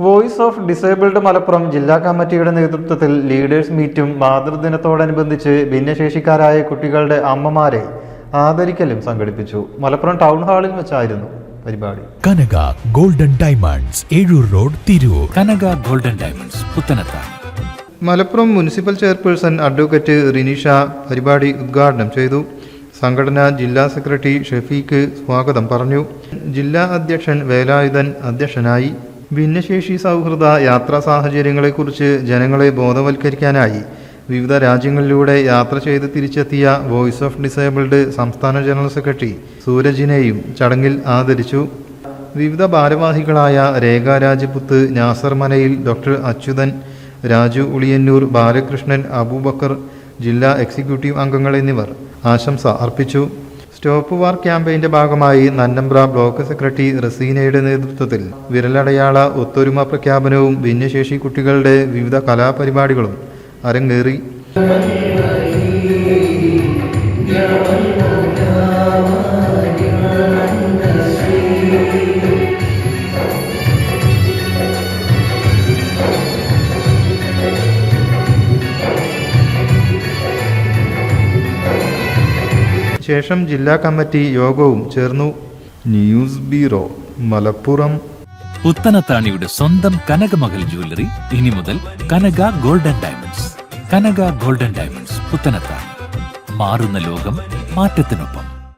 Voice of disabled Malappuram ജില്ലാ കമ്മിറ്റിയുടെ നേതൃത്വത്തിൽ ലീഡേഴ്സ് മീറ്റും മാതൃദിനത്തോടനുബന്ധിച്ച് ഭിന്നശേഷിക്കാരായ കുട്ടികളുടെ അമ്മമാരെ ആദരിക്കലും സംഘടിപ്പിച്ചു. മലപ്പുറം ടൗൺ ഹാളിൽ വെച്ചായിരുന്നു പരിപാടി. Kanaka golden diamonds, Ezhur road, Tirur. Kanaka golden diamonds, Puthanathani. Malappuram municipal chairperson advocate Rinisha പരിപാടി ഉദ്ഘാടനം ചെയ്തു. സംഘടനാ ജില്ലാ സെക്രട്ടറി ഷഫീഖ് സ്വാഗതം പറഞ്ഞു. ജില്ലാ അധ്യക്ഷൻ വേലായുധൻ അധ്യക്ഷനായി. ഭിന്നശേഷി സൗഹൃദ യാത്രാ സാഹചര്യങ്ങളെക്കുറിച്ച് ജനങ്ങളെ ബോധവൽക്കരിക്കാനായി വിവിധ രാജ്യങ്ങളിലൂടെ യാത്ര ചെയ്ത് തിരിച്ചെത്തിയ വോയിസ് ഓഫ് ഡിസേബിൾഡ് സംസ്ഥാന ജനറൽ സെക്രട്ടറി സൂരജിനെയും ചടങ്ങിൽ ആദരിച്ചു. വിവിധ ഭാരവാഹികളായ രേഖ രാജപുത്ത്, നാസർ മനയിൽ, ഡോക്ടർ അച്യുതൻ, രാജു ഉളിയന്നൂർ, ബാലകൃഷ്ണൻ, അബൂബക്കർ, ജില്ലാ എക്സിക്യൂട്ടീവ് അംഗങ്ങൾ എന്നിവർ ആശംസ അർപ്പിച്ചു. സ്റ്റോപ്പ് വാർ ക്യാമ്പയിന്റെ ഭാഗമായി നന്നമ്പ്ര ബ്ലോക്ക് സെക്രട്ടറി റസീനയുടെ നേതൃത്വത്തിൽ വിരലടയാള ഒത്തൊരുമ പ്രഖ്യാപനവും ഭിന്നശേഷി കുട്ടികളുടെ വിവിധ കലാപരിപാടികളും അരങ്ങേറി. ശേഷം ജില്ലാ കമ്മിറ്റി യോഗവും ചേർന്നു. News bureau, Malappuram. പുത്തനത്താണിയുടെ സ്വന്തം കനകമകൽ ജ്വല്ലറി ഇനി മുതൽ കനക ഗോൾഡൻ ഡയമണ്ട്സ്. കനക ഗോൾഡൻ ഡയമണ്ട്സ്, പുത്തനത്താണി. മാറുന്ന ലോകം, മാറ്റത്തിനൊപ്പം.